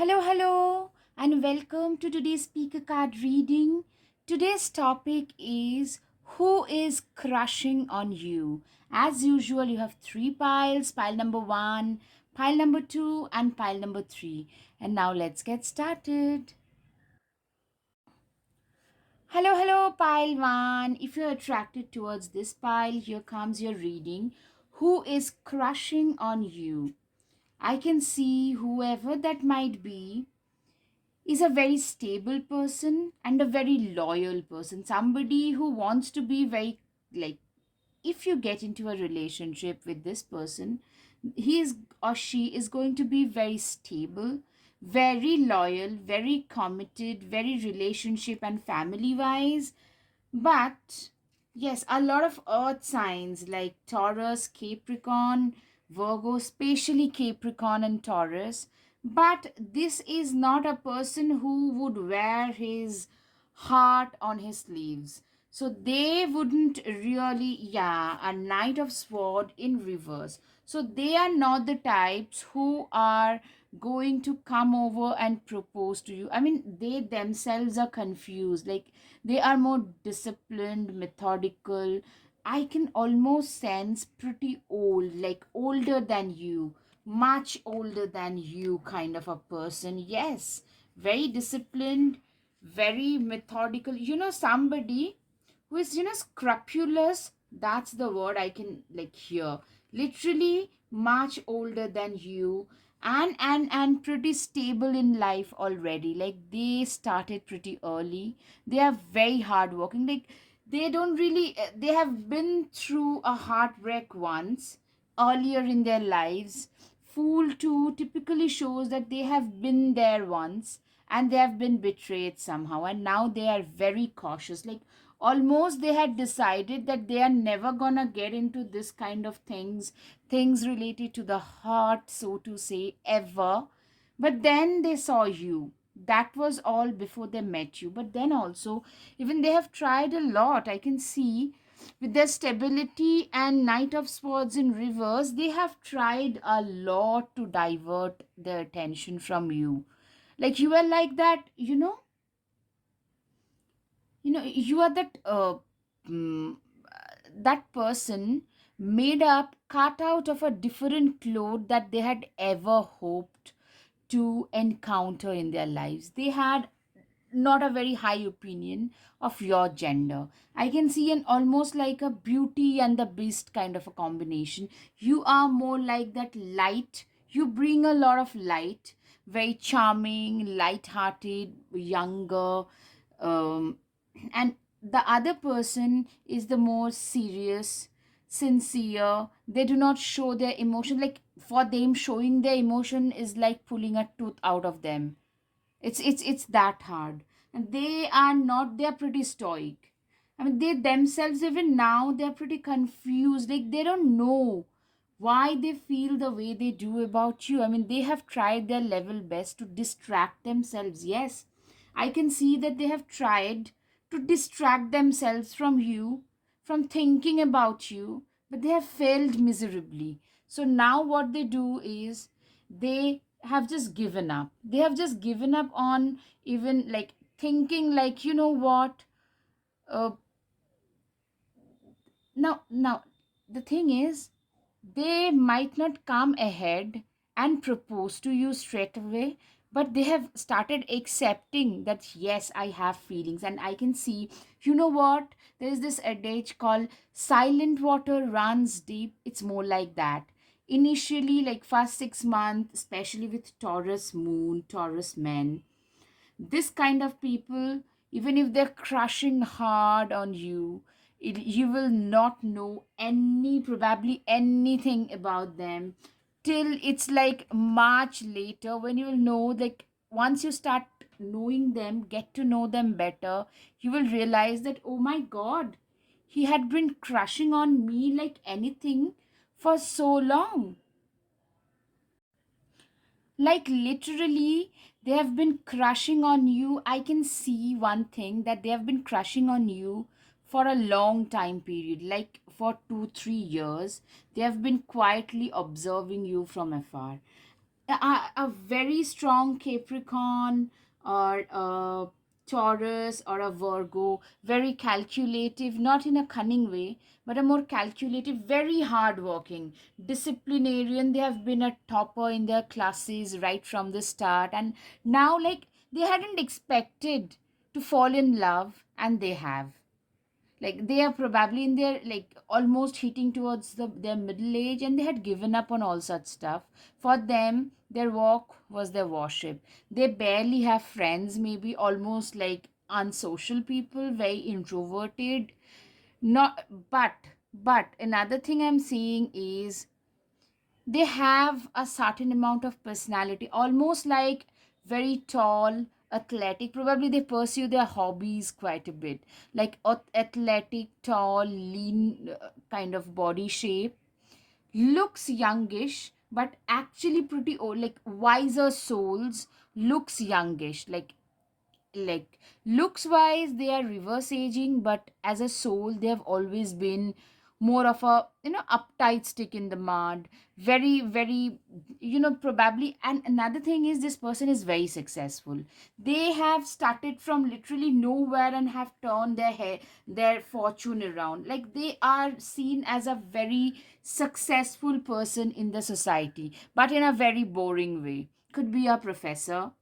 Hello, and welcome to today's speaker card reading. Today's topic is who is crushing on you. As usual, you have three piles pile number one, pile number two, and pile number three. And now let's get started. Hello, pile one. If you're attracted towards this pile, here comes your reading. Who is crushing on you? I can see whoever that might be is a very stable person and a very loyal person, somebody who wants to be very, like, if you get into a relationship with this person, he is or she is going to be very stable, very loyal, very committed, very relationship and family wise. But yes, a lot of earth signs like Taurus, Capricorn, Virgo, especially Capricorn and Taurus. But this is not a person who would wear his heart on his sleeves. So they wouldn't really, yeah, a Knight of Sword in reverse. So they are not the types who are going to come over and propose to you. I mean, they themselves are confused. Like, they are more disciplined, methodical. I can almost sense pretty old, like older than you, much older than you, kind of a person. Yes, very disciplined, very methodical. Somebody who is, scrupulous. That's the word I can like hear. Literally much older than you, and pretty stable in life already. Like, they started pretty early. They are very hardworking. Like, they don't really they have been through a heartbreak once earlier in their lives. Fool 2 typically shows that they have been there once and they have been betrayed somehow, and now they are very cautious. Like, almost they had decided that they are never gonna get into this kind of things related to the heart, so to say, ever. But then they saw you. That was all before they met you. But then also, even they have tried a lot. I can see with their stability and Knight of Swords in reverse, they have tried a lot to divert their attention from you. Like, you are like that, you are mm, that person made up, cut out of a different cloth that they had ever hoped to encounter in their lives. They had not a very high opinion of your gender. I can see an almost like a beauty and the beast kind of a combination. You are more like that light. You bring a lot of light, very charming, light-hearted, younger, and the other person is the more serious, sincere. They do not show their emotion. Like, for them, showing their emotion is like pulling a tooth out of them. It's that hard. And they are not, they're pretty stoic. I mean, they themselves, even now, they're pretty confused. Like, they don't know why they feel the way they do about you. I mean, they have tried their level best to distract themselves. Yes, I can see that they have tried to distract themselves from you, from thinking about you, but they have failed miserably. So now what they do is they have just given up. They have just given up on even like thinking, like, you know what? Uh, now the thing is, they might not come ahead and propose to you straight away, but they have started accepting that yes, I have feelings. And I can see, you know what, there is this adage called silent water runs deep. It's more like that. Initially, like first 6 months, especially with Taurus moon, Taurus men, this kind of people, even if they're crushing hard on you, you will not know any, probably anything about them till it's like much later, when you'll know. Like, once you start knowing them, get to know them better, you will realize that, oh my god, he had been crushing on me like anything for so long. Like, literally, they have been crushing on you. I can see one thing, that they have been crushing on you for a long time period, like for 2 3 years. They have been quietly observing you from afar. a very strong Capricorn or a Taurus or a Virgo, very calculative, not in a cunning way, but a more calculative, very hardworking, disciplinarian. They have been a topper in their classes right from the start, and now, like, they hadn't expected to fall in love, and they have. Like, they are probably in their, like, almost hitting towards their middle age, and they had given up on all such stuff. For them, their walk was their worship. They barely have friends, maybe almost like unsocial people, very introverted. Not but another thing I'm seeing is they have a certain amount of personality, almost like very tall, athletic. Probably they pursue their hobbies quite a bit, like athletic, tall, lean, kind of body shape. Looks youngish, but actually pretty old, like wiser souls. Looks youngish, like looks wise they are reverse aging, but as a soul they have always been more of a, uptight stick in the mud. Very, very, probably. And another thing is, this person is very successful. They have started from literally nowhere and have turned their fortune around. Like, they are seen as a very successful person in the society, but in a very boring way. Could be a professor,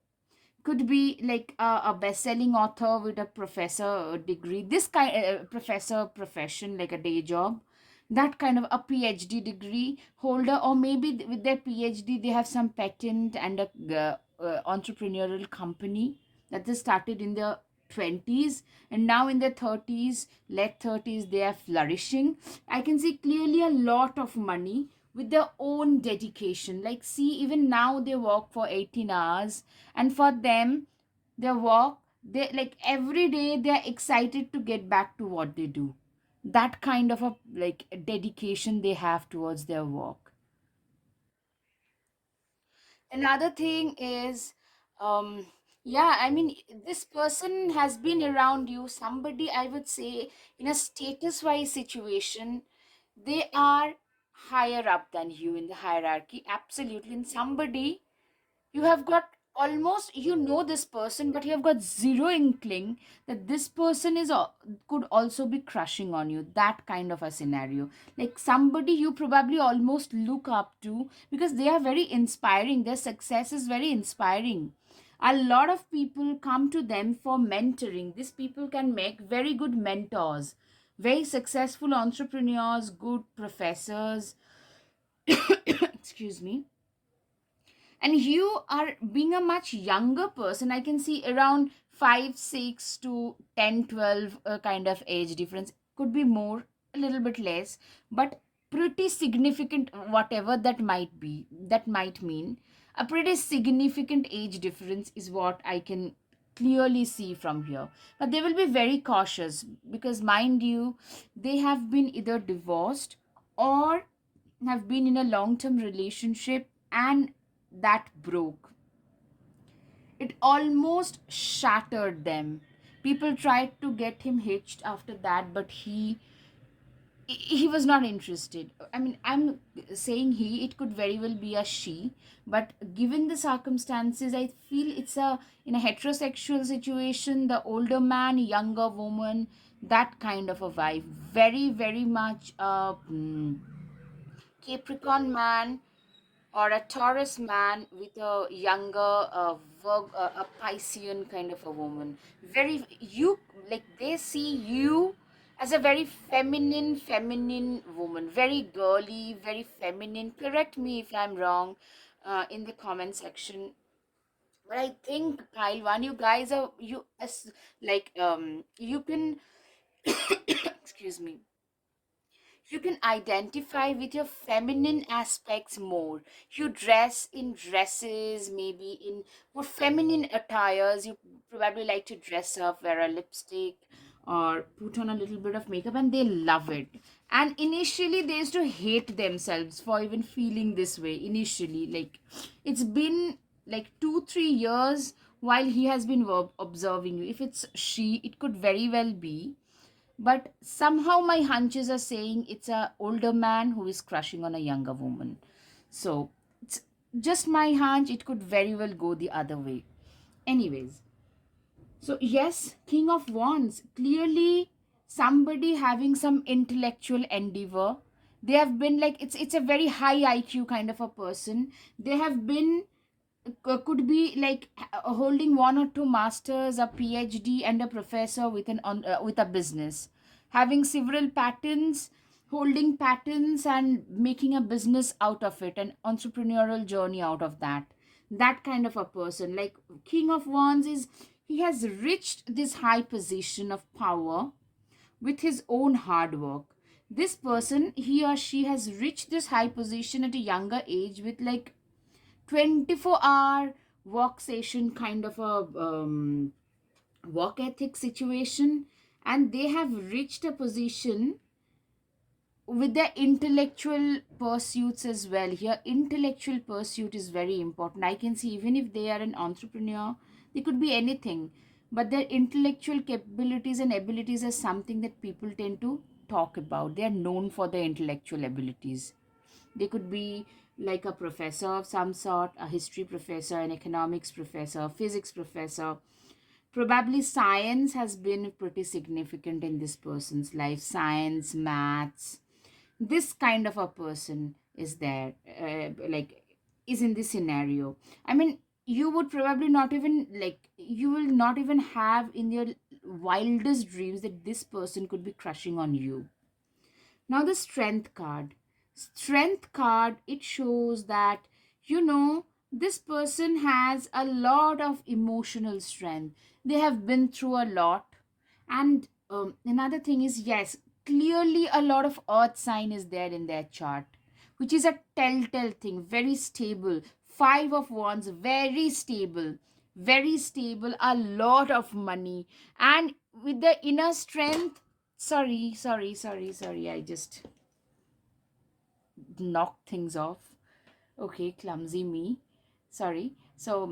could be like a best-selling author with a professor degree, this kind professor profession, like a day job, that kind of a PhD degree holder. Or maybe with their PhD they have some patent and a entrepreneurial company that they started in their 20s, and now in their 30s, late 30s, they are flourishing. I can see clearly a lot of money with their own dedication. Like, see, even now they work for 18 hours, and for them, their work, they, like, every day they're excited to get back to what they do. That kind of a, like, dedication they have towards their work. Another thing is, um yeah, I mean, this person has been around you, somebody, I would say, in a status wise situation. They are higher up than you in the hierarchy, absolutely. And somebody, you have got, almost, this person, but you have got zero inkling that this person could also be crushing on you. That kind of a scenario. Like, somebody you probably almost look up to, because they are very inspiring, their success is very inspiring. A lot of people come to them for mentoring. These people can make very good mentors, very successful entrepreneurs, good professors. Excuse me. And you are being a much younger person, I can see around 5 6 to 10 12 kind of age difference. Could be more, a little bit less, but pretty significant, whatever that might be, that might mean a pretty significant age difference is what I can clearly see from here. But they will be very cautious, because, mind you, they have been either divorced or have been in a long term relationship, and that broke. It almost shattered them. People tried to get him hitched after that, but he was not interested. I mean, I'm saying he, it could very well be a she, but given the circumstances, I feel it's a, in a heterosexual situation, the older man, younger woman, that kind of a vibe. Very, very much Capricorn man or a Taurus man with a younger a Piscean kind of a woman. Very, you, like, they see you as a very feminine woman, very girly, very feminine. Correct me if I'm wrong in the comment section. But I think, Pile One, you guys are, you as, like, you can excuse me, you can identify with your feminine aspects more. You dress in dresses, maybe in more feminine attires. You probably like to dress up, wear a lipstick, or put on a little bit of makeup, and they love it. And initially, they used to hate themselves for even feeling this way. Initially, like, it's been like 2 3 years while he has been observing you. If it's she, it could very well be, but somehow my hunches are saying it's a older man who is crushing on a younger woman. So it's, just my hunch, it could very well go the other way. Anyways, so yes, King of Wands, clearly somebody having some intellectual endeavor. They have been like, it's a very high IQ kind of a person. They have been could be like holding one or two masters, a PhD, and a professor with with a business, having several patents, holding patents, and making a business out of it, an entrepreneurial journey out of that. That kind of a person, like King of Wands, is he has reached this high position of power with his own hard work. This person, he or she, has reached this high position at a younger age with like 24-hour work session kind of a work ethic situation, and they have reached a position with their intellectual pursuits as well. Here intellectual pursuit is very important. I can see even if they are an entrepreneur, they could be anything, but their intellectual capabilities and abilities are something that people tend to talk about. They are known for their intellectual abilities. They could be like a professor of some sort, a history professor, an economics professor, physics professor. Probably science has been pretty significant in this person's life. Science, maths, this kind of a person is there, like, is in this scenario. I mean, you would probably not even like, you will not even have in your wildest dreams that this person could be crushing on you. Now, the strength card. Strength card, it shows that, this person has a lot of emotional strength. They have been through a lot. And another thing is, yes, clearly a lot of earth sign is there in their chart, which is a telltale thing. Very stable. Five of Wands, very stable. Very stable. A lot of money. And with the inner strength, sorry, I just knocked things off. Okay, clumsy me. Sorry. So,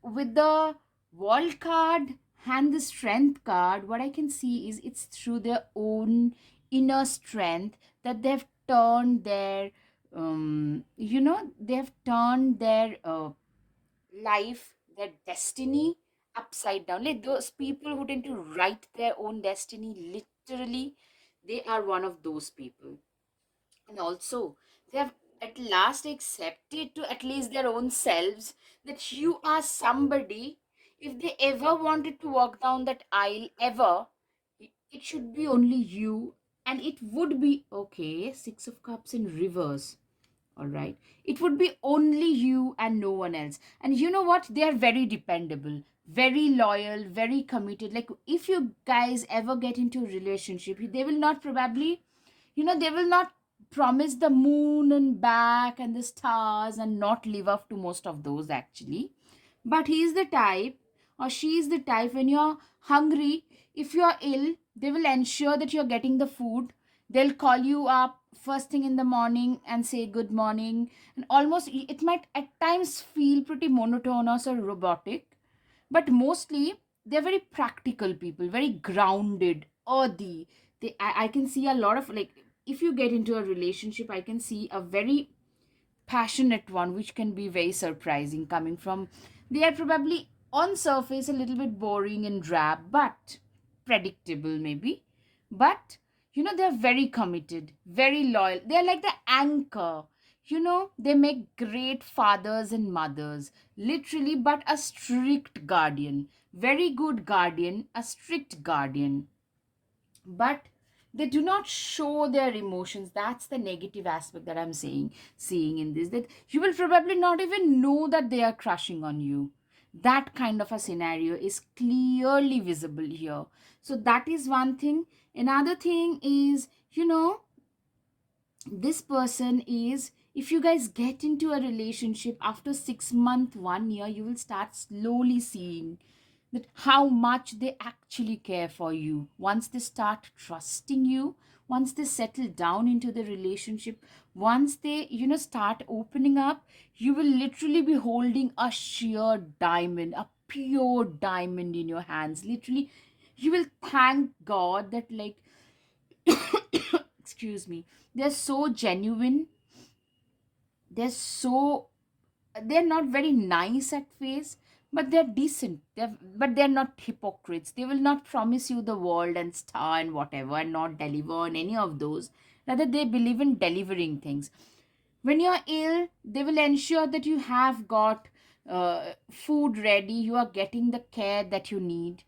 with the world card and the strength card, what I can see is it's through their own inner strength that they've turned their, they've turned their life, their destiny upside down. Like those people who tend to write their own destiny literally, they are one of those people. And also, they have at last accepted to at least their own selves that you are somebody. If they ever wanted to walk down that aisle, ever, it should be only you, and it would be okay. Six of Cups in reverse. All right, it would be only you and no one else. And you know what, they are very dependable, very loyal, very committed. Like if you guys ever get into a relationship, they will not probably, they will not promise the moon and back and the stars and not live up to most of those actually. But he is the type, or she is the type, when you're hungry, if you're ill, they will ensure that you're getting the food. They'll call you up first thing in the morning and say good morning. And almost it might at times feel pretty monotonous or robotic, but mostly they're very practical people, very grounded, earthy. I can see a lot of like, if you get into a relationship, I can see a very passionate one, which can be very surprising coming from, they are probably on surface a little bit boring and drab, but predictable maybe. But they're very committed, very loyal. They're like the anchor. They make great fathers and mothers, literally, but a strict guardian. Very good guardian, a strict guardian. But they do not show their emotions. That's the negative aspect that I'm saying, seeing in this, that you will probably not even know that they are crushing on you. That kind of a scenario is clearly visible here. So that is one thing. Another thing is, this person is, if you guys get into a relationship after 6 months, 1 year, you will start slowly seeing that how much they actually care for you. Once they start trusting you, once they settle down into the relationship, once they start opening up, you will literally be holding a sheer diamond, a pure diamond in your hands. Literally, you will thank God that, like, excuse me, they're so genuine, they're so they're not very nice at face, but they're decent. But they're not hypocrites. They will not promise you the world and star and whatever and not deliver on any of those. Rather, they believe in delivering things. When you're ill, they will ensure that you have got food ready, you are getting the care that you need.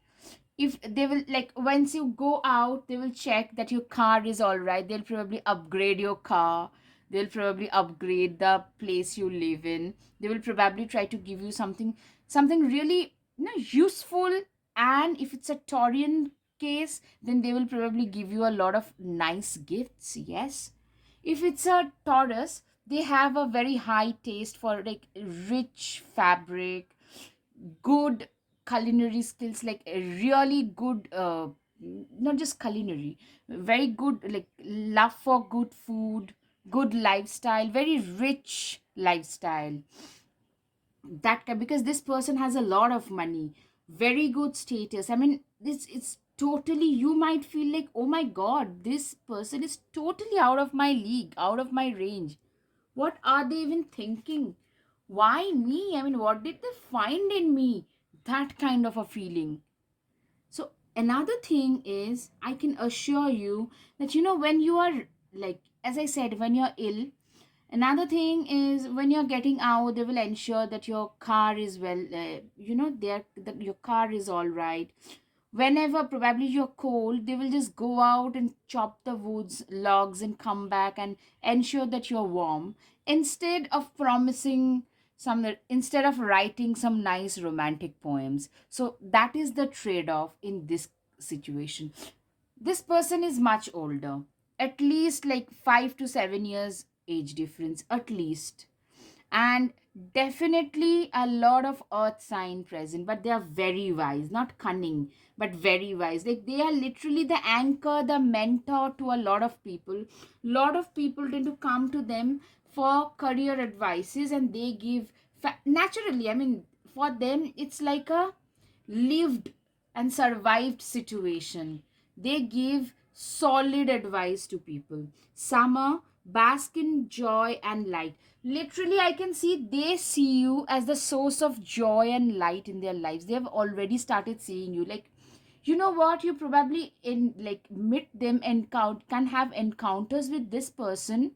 If they will, like, once you go out, they will check that your car is all right. They'll probably upgrade your car. They'll probably upgrade the place you live in. They will probably try to give you something really, useful. And if it's a taurian case, then they will probably give you a lot of nice gifts. Yes. If it's a Taurus, they have a very high taste for like rich fabric, good culinary skills, like a really good, not just culinary, very good, like love for good food, good lifestyle, very rich lifestyle. Because this person has a lot of money, very good status. I mean, this it's totally, you might feel like, oh my god, this person is totally out of my league, out of my range. What are they even thinking? Why me? I mean, what did they find in me? That kind of a feeling. So, another thing is, I can assure you that, when you are, like, as I said, when you're ill, another thing is when you're getting out, they will ensure that your car is well, that your car is all right. Whenever probably you're cold, they will just go out and chop the woods, logs, and come back and ensure that you're warm, instead of promising instead of writing some nice romantic poems. So that is the trade off in this situation. This person is much older, at least like 5 to 7 years age difference, at least. And definitely a lot of earth sign present, but they are very wise, not cunning, but very wise. Like, they are literally the anchor, the mentor to a lot of people. Lot of people tend to come to them for career advices, and they give naturally, I mean, for them it's like a lived and survived situation. They give solid advice to people. Summer, bask in joy and light. Literally, I can see they see you as the source of joy and light in their lives. They have already started seeing you. Like, you know what? You probably in like meet them, encounter can have encounters with this person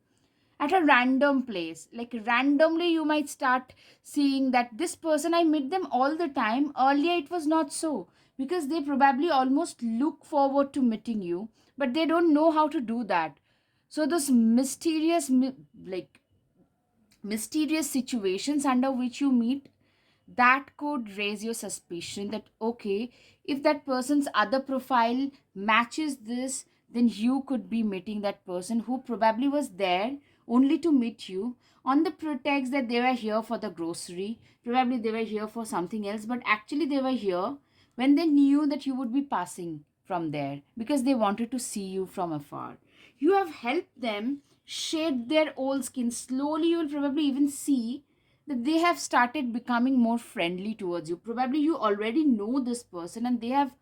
at a random place. Like, randomly you might start seeing that this person, I meet them all the time. Earlier it was not so, because they probably almost look forward to meeting you, but they don't know how to do that. So those like mysterious situations under which you meet, that could raise your suspicion that, okay, if that person's other profile matches this, then you could be meeting that person who probably was there only to meet you on the pretext that they were here for the grocery. Probably they were here for something else, but actually they were here when they knew that you would be passing from there, because they wanted to see you from afar. You have helped them shed their old skin. Slowly you will probably even see that they have started becoming more friendly towards you. Probably you already know this person, and they have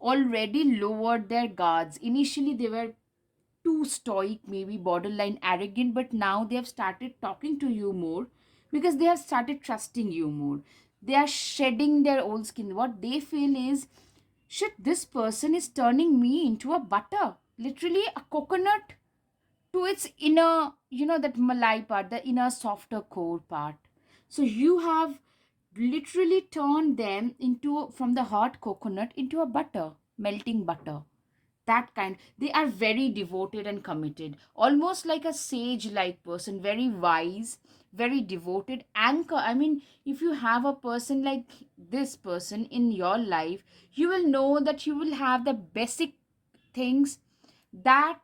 already lowered their guards. Initially they were too stoic, maybe borderline arrogant, but now they have started talking to you more, because they have started trusting you more. They are shedding their old skin. What they feel is, shit, this person is turning me into a butter, literally a coconut, to its inner, that malai part, the inner softer core part. So you have literally turned them into, from the hot coconut into a butter, melting butter. That kind. They are very devoted and committed, almost like a sage like person, very wise, very devoted anchor. I mean, if you have a person like this person in your life, you will know that you will have the basic things that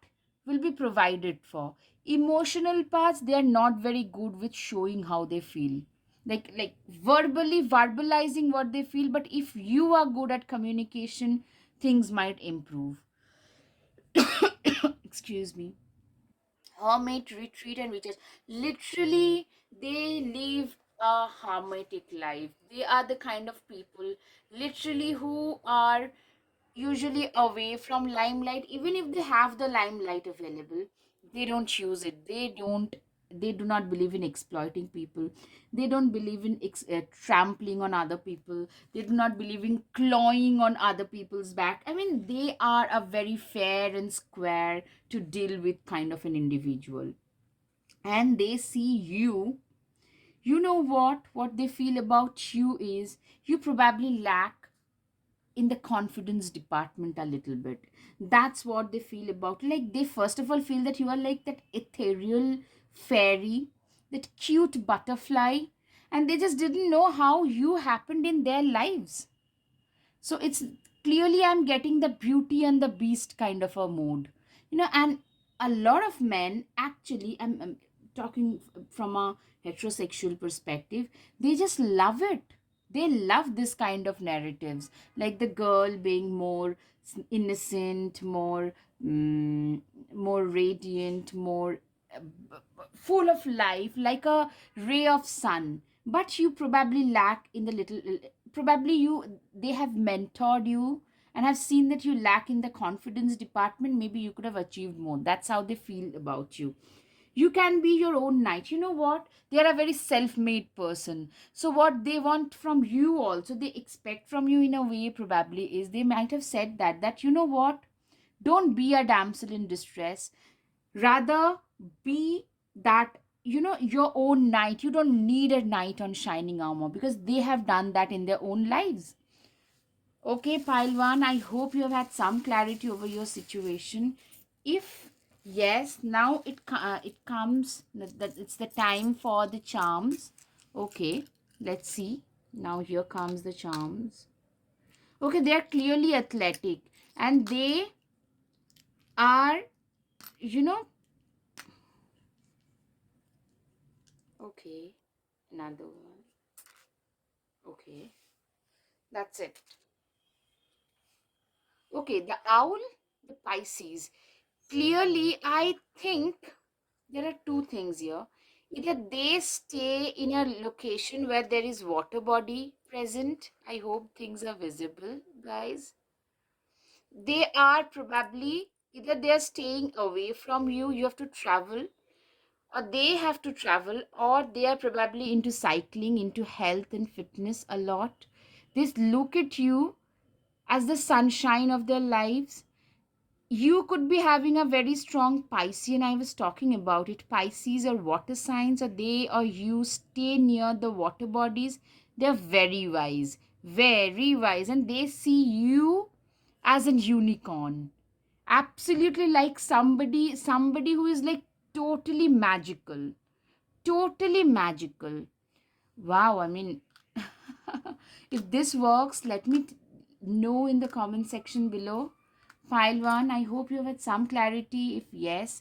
will be provided for. Emotional parts, they are not very good with showing how they feel, like verbally verbalizing what they feel. But if you are good at communication, things might improve. Excuse me. Hermit retreat and retreat, literally they live a hermetic life. They are the kind of people literally who are usually away from limelight. Even if they have the limelight available, they don't use it. They don't, they do not believe in exploiting people. They don't believe in trampling on other people. They do not believe in clawing on other people's back. I mean, they are a very fair and square to deal with kind of an individual. And they see you, you know what they feel about you is you probably lack in the confidence department a little bit. That's what they feel about. Like, they first of all feel that you are like that ethereal fairy, that cute butterfly, and they just didn't know how you happened in their lives. So it's clearly, I'm getting the beauty and the beast kind of a mood, and a lot of men actually, I'm talking from a heterosexual perspective, they just love it. They love this kind of narratives, like the girl being more innocent, more more radiant, more full of life, like a ray of sun. But you probably lack in the little, probably you, they have mentored you and have seen that you lack in the confidence department. Maybe you could have achieved more. That's how they feel about you. You can be your own knight. You know what, they are a very self-made person. So what they want from you, also they expect from you in a way, probably is they might have said that you know what, don't be a damsel in distress, rather be that, your own knight. You don't need a knight on shining armor, because they have done that in their own lives. Okay, Pailwan, I hope you have had some clarity over your situation. If yes, now it comes that it's the time for the charms. Okay, let's see. Now here comes the charms. Okay, they are clearly athletic, and they are, you know, okay, another one. Okay, that's it. Okay, the owl, the Pisces. Clearly, I think there are two things here. Either they stay in a location where there is water body present. I hope things are visible, guys. They are probably, either they are staying away from you, you have to travel, or they have to travel, or they are probably into cycling, into health and fitness a lot. They look at you as the sunshine of their lives. You could be having a very strong Piscean. I was talking about it. Pisces are water signs, or they or you stay near the water bodies. They're very wise, and they see you as a unicorn. Absolutely, like somebody who is like totally magical. Totally magical. Wow, I mean, if this works, let me know in the comment section below. File 1, I hope you have had some clarity. If yes,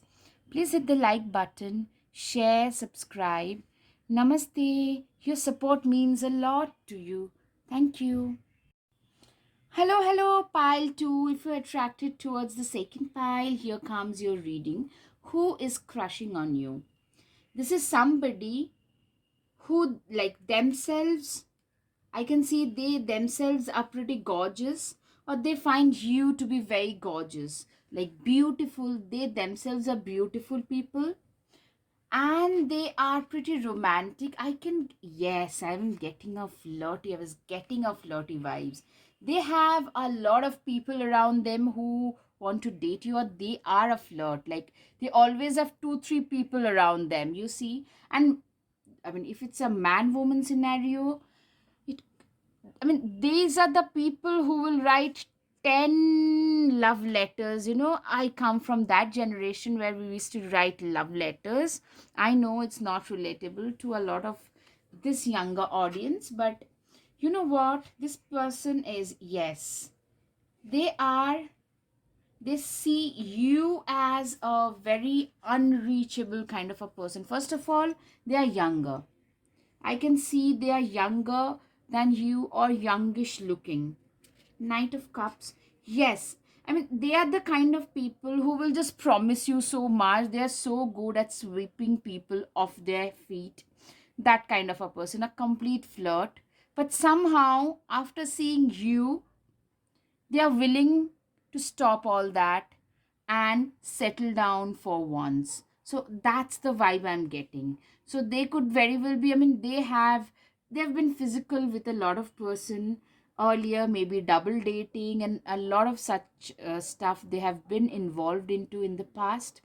please hit the like button, share, subscribe. Namaste. Your support means a lot to you. Thank you. Hello, pile 2. If you're attracted towards the second pile, here comes your reading. Who is crushing on you? This is somebody who, like themselves, I can see they themselves are pretty gorgeous, or they find you to be very gorgeous, like beautiful. They themselves are beautiful people, and they are pretty romantic. Yes, I'm getting a flirty. I was getting a flirty vibes. They have a lot of people around them who want to date you, or they are a flirt. Like, they always have two, three people around them, you see. And I mean, if it's a man woman scenario, it I mean, these are the people who will write 10 love letters. I come from that generation where we used to write love letters. I know it's not relatable to a lot of this younger audience, but you know what? This person is, yes, they are, they see you as a very unreachable kind of a person. First of all, they are younger. I can see they are younger than you, or youngish looking. Knight of Cups. Yes. I mean, they are the kind of people who will just promise you so much. They are so good at sweeping people off their feet. That kind of a person, a complete flirt. But somehow, after seeing you, they are willing to stop all that and settle down for once. So that's the vibe I'm getting. So they could very well be, I mean, they've been physical with a lot of person earlier, maybe double dating and a lot of such stuff they have been involved into in the past.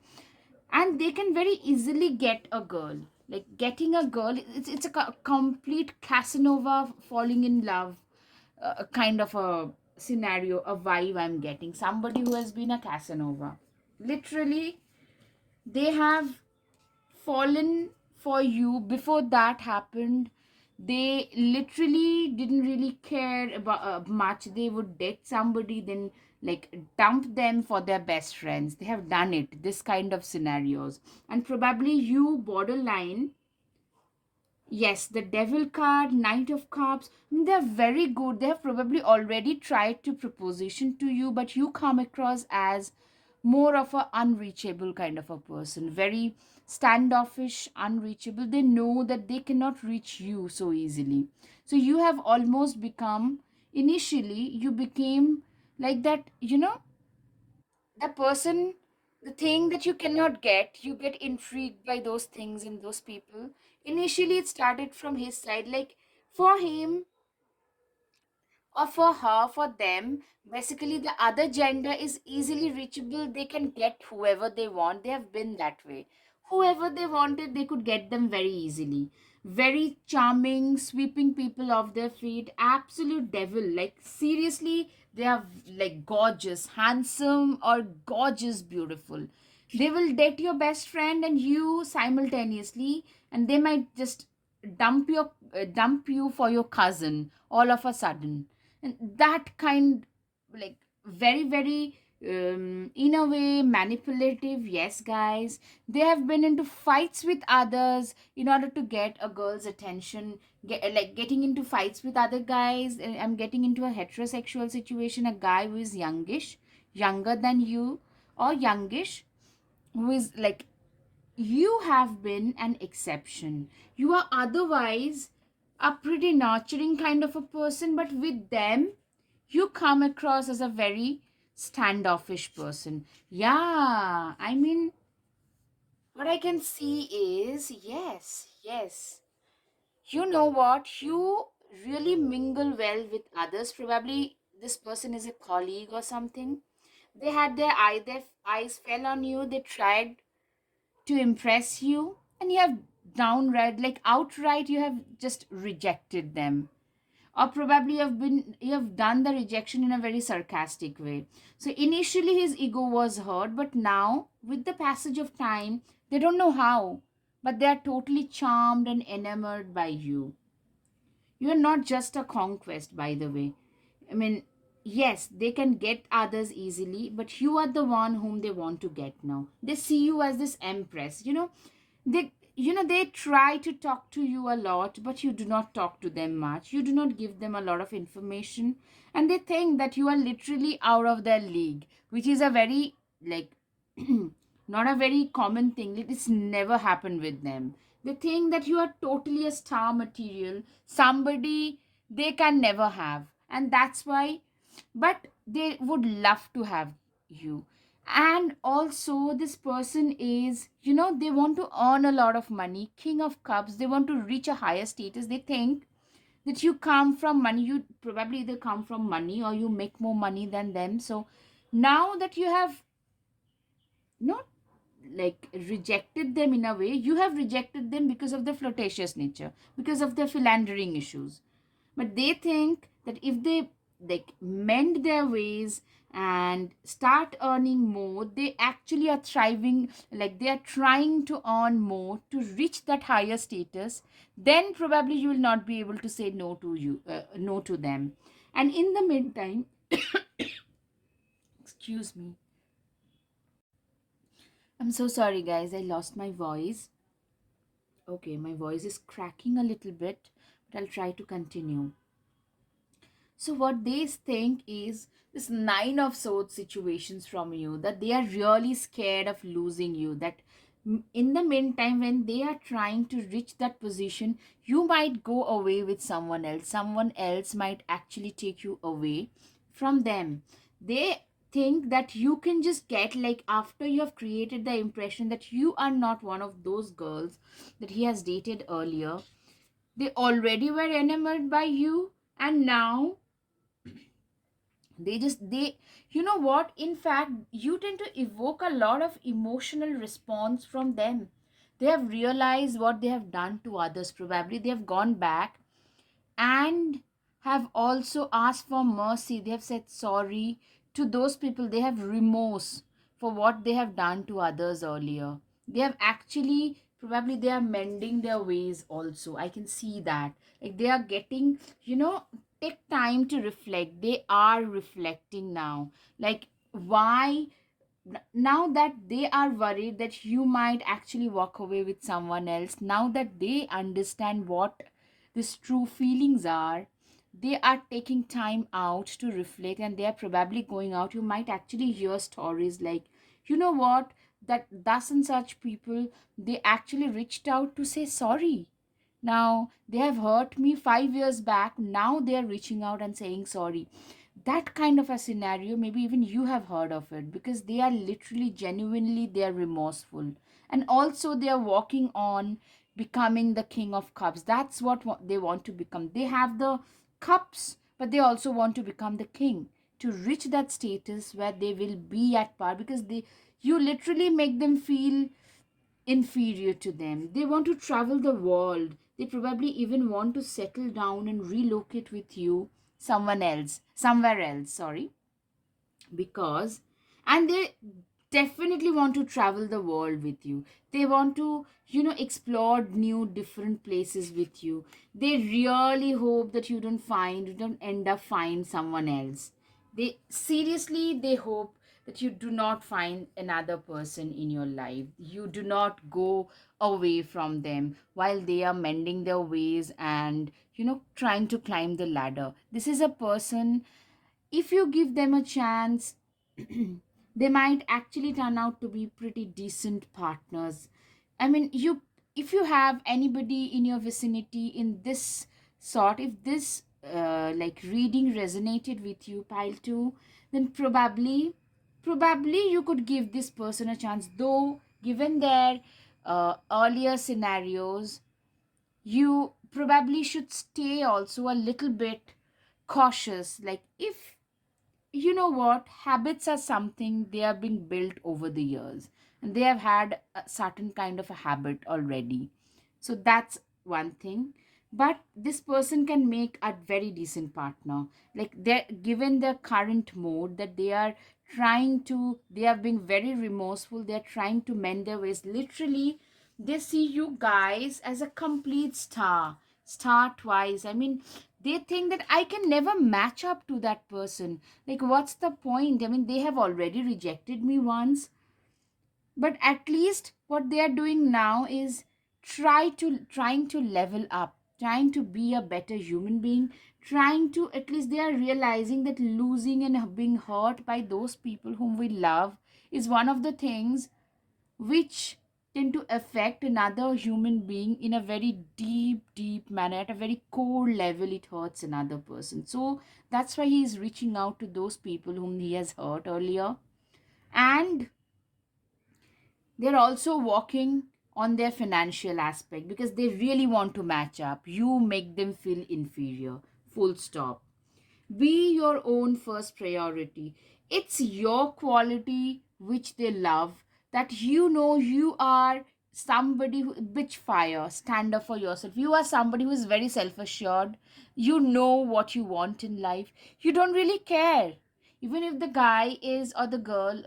And they can very easily get a girl. Like getting a girl, it's a complete Casanova falling in love kind of a scenario, a vibe I'm getting. Somebody who has been a Casanova. Literally, they have fallen for you before that happened. They literally didn't really care about much. They would date somebody, then like dump them for their best friends. They have done it, this kind of scenarios. And probably you borderline. Yes, the devil card, knight of cups, I mean, they're very good. They have probably already tried to proposition to you, but you come across as more of a unreachable kind of a person, very standoffish, unreachable. They know that they cannot reach you so easily. So you have almost become, initially you became like that, the person, the thing that you cannot get, you get intrigued by those things and those people. Initially it started from his side, like for him or for her, for them, basically the other gender is easily reachable. They can get whoever they want. They have been that way. Whoever they wanted, they could get them very easily. Very charming, sweeping people off their feet, absolute devil. Like seriously, they are like gorgeous, handsome, or gorgeous, beautiful. They will date your best friend and you simultaneously, and they might just dump you for your cousin all of a sudden. And that kind, like very very in a way manipulative. Yes guys, they have been into fights with others in order to get a girl's attention. Like getting into fights with other guys. I'm getting into a heterosexual situation, a guy who is youngish, younger than you, or youngish, who is like, you have been an exception. You are otherwise a pretty nurturing kind of a person, but with them, you come across as a very standoffish person. Yeah, I mean, what I can see is, yes, yes. You know what? You really mingle well with others. Probably this person is a colleague or something. They had their eyes fell on you. They tried to impress you, and you have downright, like outright, you have just rejected them. Or probably you have done the rejection in a very sarcastic way. So initially his ego was hurt, but now with the passage of time, they don't know how, but they are totally charmed and enamored by you. You are not just a conquest, by the way. I mean, yes, they can get others easily, but you are the one whom they want to get now. They see you as this empress. They try to talk to you a lot, but you do not talk to them much. You do not give them a lot of information, and they think that you are literally out of their league, which is a very like not a very common thing. It's never happened with them. They think that you are totally a star material, somebody they can never have. And that's why, but they would love to have you. And also, this person is, they want to earn a lot of money. King of Cups, they want to reach a higher status. They think that you come from money. You probably either come from money or you make more money than them. So now that you have not like rejected them, in a way you have rejected them because of the flirtatious nature, because of their philandering issues. But they think that if they like mend their ways and start earning more, they actually are thriving, like they are trying to earn more to reach that higher status. Then probably you will not be able to say no to them. And in the meantime, excuse me, I'm so sorry guys, I lost my voice. Okay, my voice is cracking a little bit, but I'll try to continue. So, what they think is this Nine of Swords situations from you, that they are really scared of losing you. That in the meantime, when they are trying to reach that position, you might go away with someone else. Someone else might actually take you away from them. They think that you can just get, like, after you have created the impression that you are not one of those girls that he has dated earlier, they already were enamored by you, and now they you know what, in fact you tend to evoke a lot of emotional response from them. They have realized what they have done to others. Probably they have gone back and have also asked for mercy. They have said sorry to those people. They have remorse for what they have done to others earlier. They have actually, probably they are mending their ways also. I can see that. Like they are getting, take time to reflect. They are reflecting now. Like, why now that they are worried that you might actually walk away with someone else, now that they understand what these true feelings are, they are taking time out to reflect, and they are probably going out. You might actually hear stories like, you know what, that thus and such people, they actually reached out to say sorry. Now they have hurt me 5 years back, now they are reaching out and saying sorry. That kind of a scenario, maybe even you have heard of it, because they are literally, genuinely, they are remorseful, and also they are walking on becoming the king of cups. That's what they want to become. They have the cups, but they also want to become the king, to reach that status where they will be at par, because they, you literally make them feel inferior to them. They want to travel the world. They probably even want to settle down and relocate with you somewhere else, sorry, because, and they definitely want to travel the world with you. They want to, explore new different places with you. They really hope that you don't end up find someone else. They seriously, they hope that you do not find another person in your life. You do not go away from them while they are mending their ways and, trying to climb the ladder. This is a person, if you give them a chance, they might actually turn out to be pretty decent partners. I mean, if you have anybody in your vicinity in this sort, if this like reading resonated with you, pile 2, then probably you could give this person a chance, though given their earlier scenarios, you probably should stay also a little bit cautious. Like, if, you know what, habits are something they are being built over the years, and they have had a certain kind of a habit already. So that's one thing. But this person can make a very decent partner. Like, they're given their current mode, that they are being very remorseful, they're trying to mend their ways. Literally, they see you guys as a complete star twice. I mean, they think that I can never match up to that person. Like, what's the point? I mean, they have already rejected me once, but at least what they are doing now is trying to level up, trying to be a better human being, trying to, at least they are realizing that losing and being hurt by those people whom we love is one of the things which tend to affect another human being in a very deep manner. At a very core level, it hurts another person. So that's why he is reaching out to those people whom he has hurt earlier. And they're also working on their financial aspect, because they really want to match up. You make them feel inferior, full stop. Be your own first priority. It's your quality which they love, that you are somebody who, bitch fire, stand up for yourself. You are somebody who is very self assured. You know what you want in life. You don't really care. Even if the guy is, or the girl,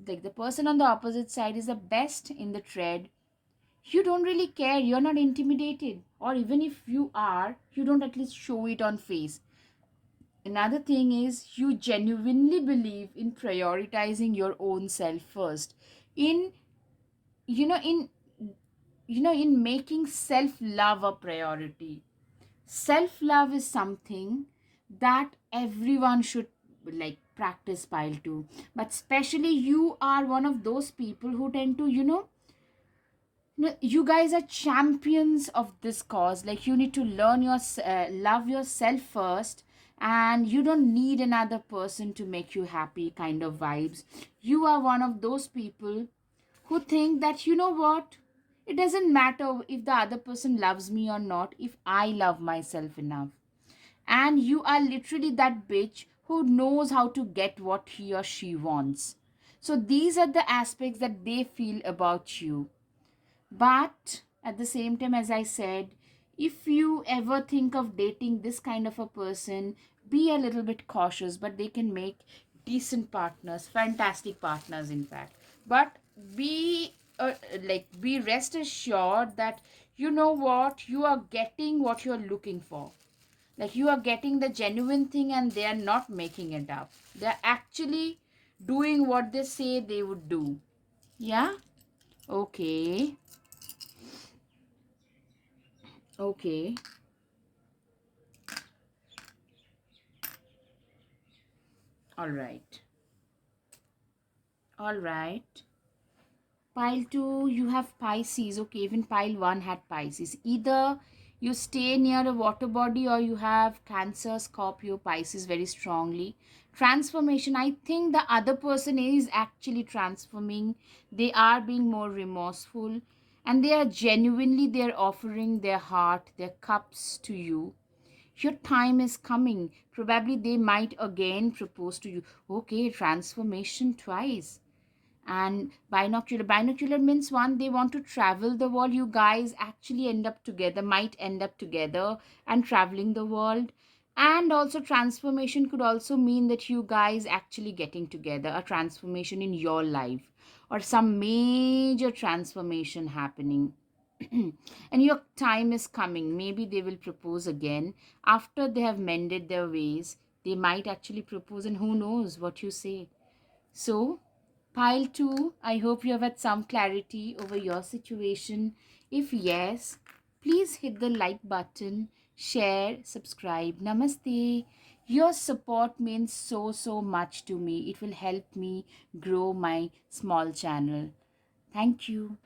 like the person on the opposite side is the best in the trade, you don't really care. You're not intimidated. Or even if you are, you don't at least show it on face. Another thing is, you genuinely believe in prioritizing your own self first, in, you know in in making self love a priority. Self love is something that everyone should, like, practice, pile to. But especially you are one of those people who tend to, no, you guys are champions of this cause. Like, you need to learn your love yourself first, and you don't need another person to make you happy kind of vibes. You are one of those people who think that, you know what, it doesn't matter if the other person loves me or not if I love myself enough. And you are literally that bitch who knows how to get what he or she wants. So these are the aspects that they feel about you. But at the same time, as I said, if you ever think of dating this kind of a person, be a little bit cautious, but they can make decent partners, fantastic partners, in fact. But be be rest assured that, you know what, you are getting what you're looking for. Like, you are getting the genuine thing and they are not making it up. They're actually doing what they say they would do. Yeah? Okay. Okay. All right. All right. Pile 2, you have Pisces. Okay, even pile 1 had Pisces. Either you stay near a water body or you have Cancer, Scorpio, Pisces very strongly. Transformation. I think the other person is actually transforming. They are being more remorseful and they are genuinely they're offering their heart, their cups to you. Your time is coming. Probably they might again propose to you. Okay, transformation twice. And binocular means, one, they want to travel the world. You guys actually end up together, might end up together and traveling the world. And also transformation could also mean that you guys actually getting together, a transformation in your life or some major transformation happening. And your time is coming. Maybe they will propose again after they have mended their ways. They might actually propose, and who knows what you say. So, pile 2, I hope you have had some clarity over your situation. If yes, please hit the like button, share, subscribe. Namaste. Your support means so much to me. It will help me grow my small channel. Thank you.